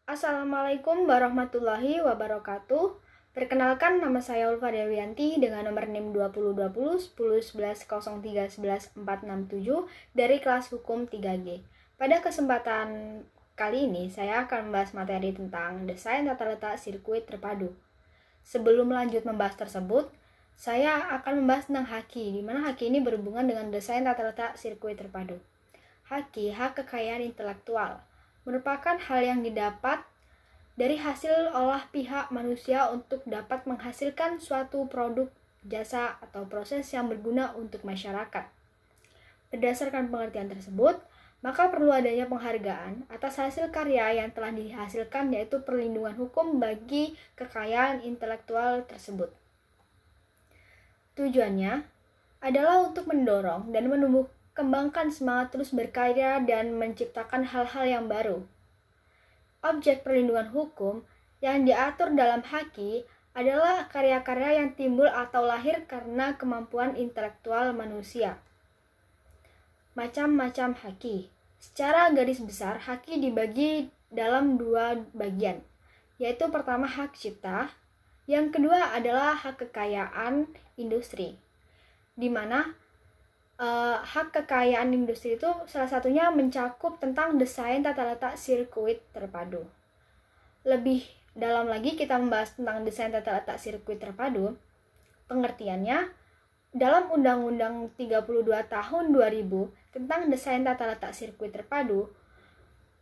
Assalamualaikum warahmatullahi wabarakatuh. Perkenalkan, nama saya Ulfa Dewianti dengan nomor NIM 2020 10 11 03 11 467 dari kelas hukum 3G. Pada kesempatan kali ini, saya akan membahas materi tentang desain tata letak sirkuit terpadu. Sebelum lanjut membahas tersebut, saya akan membahas tentang haki, di mana haki ini berhubungan dengan desain tata letak sirkuit terpadu. Haki, hak kekayaan intelektual, merupakan hal yang didapat dari hasil olah pihak manusia untuk dapat menghasilkan suatu produk, jasa, atau proses yang berguna untuk masyarakat. Berdasarkan pengertian tersebut, maka perlu adanya penghargaan atas hasil karya yang telah dihasilkan, yaitu perlindungan hukum bagi kekayaan intelektual tersebut. Tujuannya adalah untuk mendorong dan kembangkan semangat terus berkarya dan menciptakan hal-hal yang baru. Objek perlindungan hukum yang diatur dalam haki adalah karya-karya yang timbul atau lahir karena kemampuan intelektual manusia. Macam-macam haki. Secara garis besar, haki dibagi dalam dua bagian, yaitu pertama hak cipta, yang kedua adalah hak kekayaan industri, di mana hak kekayaan industri itu salah satunya mencakup tentang desain tata letak sirkuit terpadu. Lebih dalam lagi kita membahas tentang desain tata letak sirkuit terpadu. Pengertiannya dalam Undang-Undang 32 tahun 2000 tentang desain tata letak sirkuit terpadu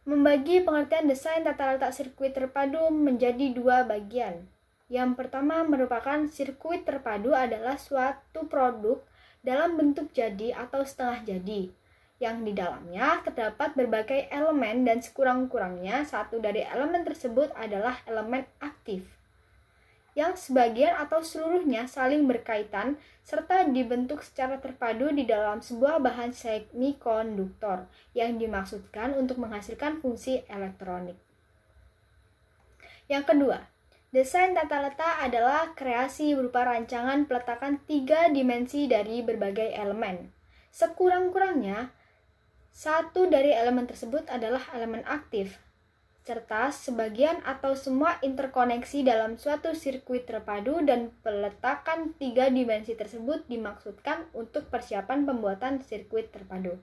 membagi pengertian desain tata letak sirkuit terpadu menjadi dua bagian. Yang pertama merupakan sirkuit terpadu adalah suatu produk dalam bentuk jadi atau setengah jadi, yang di dalamnya terdapat berbagai elemen dan sekurang-kurangnya satu dari elemen tersebut adalah elemen aktif, yang sebagian atau seluruhnya saling berkaitan serta dibentuk secara terpadu di dalam sebuah bahan semikonduktor yang dimaksudkan untuk menghasilkan fungsi elektronik. Yang kedua, desain tata letak adalah kreasi berupa rancangan peletakan 3 dimensi dari berbagai elemen. Sekurang-kurangnya, satu dari elemen tersebut adalah elemen aktif, serta sebagian atau semua interkoneksi dalam suatu sirkuit terpadu, dan peletakan 3 dimensi tersebut dimaksudkan untuk persiapan pembuatan sirkuit terpadu.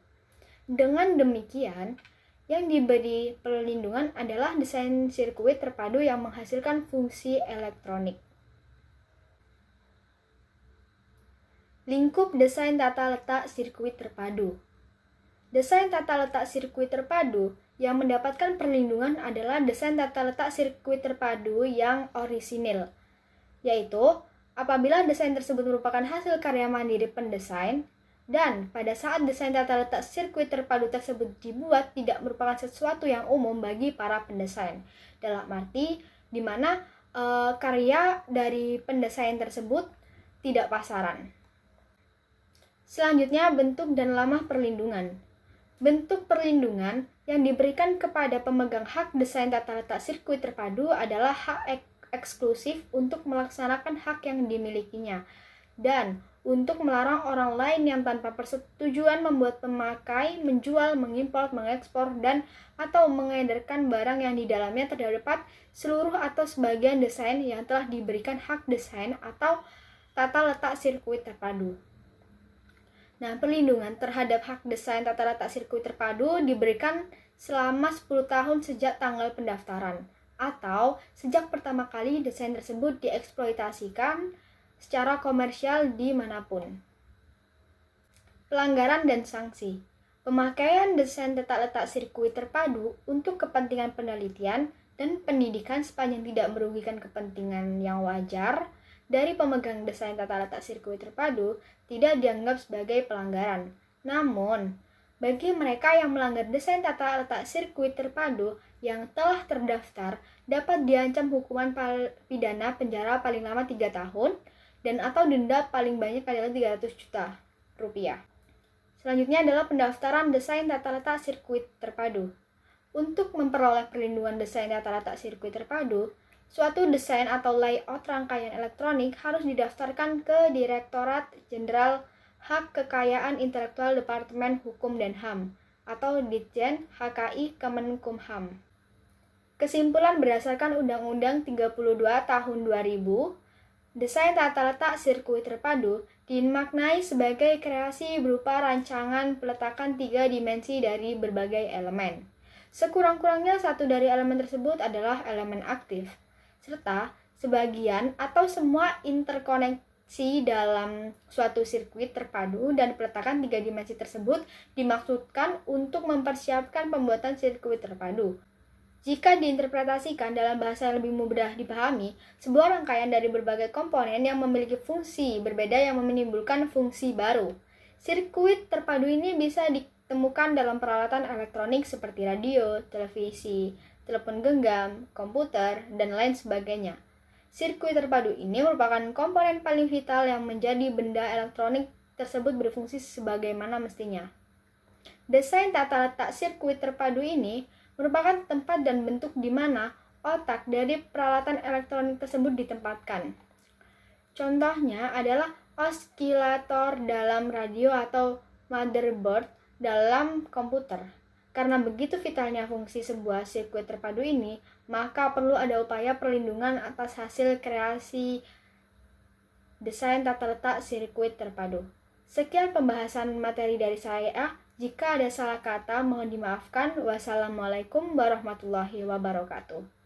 Dengan demikian, yang diberi perlindungan adalah desain sirkuit terpadu yang menghasilkan fungsi elektronik. Lingkup desain tata letak sirkuit terpadu. Desain tata letak sirkuit terpadu yang mendapatkan perlindungan adalah desain tata letak sirkuit terpadu yang orisinil, yaitu apabila desain tersebut merupakan hasil karya mandiri pendesain, dan pada saat desain tata letak sirkuit terpadu tersebut dibuat tidak merupakan sesuatu yang umum bagi para pendesain, dalam arti di mana karya dari pendesain tersebut tidak pasaran. Selanjutnya, bentuk dan lama perlindungan. Bentuk perlindungan yang diberikan kepada pemegang hak desain tata letak sirkuit terpadu adalah hak eksklusif untuk melaksanakan hak yang dimilikinya, dan untuk melarang orang lain yang tanpa persetujuan membuat, memakai, menjual, mengimpor, mengekspor, dan atau mengedarkan barang yang di dalamnya terdapat seluruh atau sebagian desain yang telah diberikan hak desain atau tata letak sirkuit terpadu. Nah, perlindungan terhadap hak desain tata letak sirkuit terpadu diberikan selama 10 tahun sejak tanggal pendaftaran, atau sejak pertama kali desain tersebut dieksploitasikan secara komersial dimanapun. Pelanggaran dan sanksi. Pemakaian desain tata letak sirkuit terpadu untuk kepentingan penelitian dan pendidikan sepanjang tidak merugikan kepentingan yang wajar dari pemegang desain tata letak sirkuit terpadu tidak dianggap sebagai pelanggaran. Namun, bagi mereka yang melanggar desain tata letak sirkuit terpadu yang telah terdaftar dapat diancam hukuman pidana penjara paling lama 3 tahun dan atau denda paling banyak adalah 300 juta rupiah. Selanjutnya adalah pendaftaran desain tata letak sirkuit terpadu. Untuk memperoleh perlindungan desain tata letak sirkuit terpadu, suatu desain atau layout rangkaian elektronik harus didaftarkan ke Direktorat Jenderal Hak Kekayaan Intelektual Departemen Hukum dan HAM atau Ditjen HKI Kemenkumham. Kesimpulan berdasarkan Undang-Undang 32 Tahun 2000, desain tata letak sirkuit terpadu dimaknai sebagai kreasi berupa rancangan peletakan 3 dimensi dari berbagai elemen. Sekurang-kurangnya satu dari elemen tersebut adalah elemen aktif, serta sebagian atau semua interkoneksi dalam suatu sirkuit terpadu dan peletakan 3 dimensi tersebut dimaksudkan untuk mempersiapkan pembuatan sirkuit terpadu. Jika diinterpretasikan dalam bahasa yang lebih mudah dipahami, sebuah rangkaian dari berbagai komponen yang memiliki fungsi berbeda yang menimbulkan fungsi baru. Sirkuit terpadu ini bisa ditemukan dalam peralatan elektronik seperti radio, televisi, telepon genggam, komputer, dan lain sebagainya. Sirkuit terpadu ini merupakan komponen paling vital yang menjadi benda elektronik tersebut berfungsi sebagaimana mestinya. Desain tata letak sirkuit terpadu ini merupakan tempat dan bentuk di mana otak dari peralatan elektronik tersebut ditempatkan. Contohnya adalah osilator dalam radio atau motherboard dalam komputer. Karena begitu vitalnya fungsi sebuah sirkuit terpadu ini, maka perlu ada upaya perlindungan atas hasil kreasi desain tata letak sirkuit terpadu. Sekian pembahasan materi dari saya. Jika ada salah kata, mohon dimaafkan. Wassalamualaikum warahmatullahi wabarakatuh.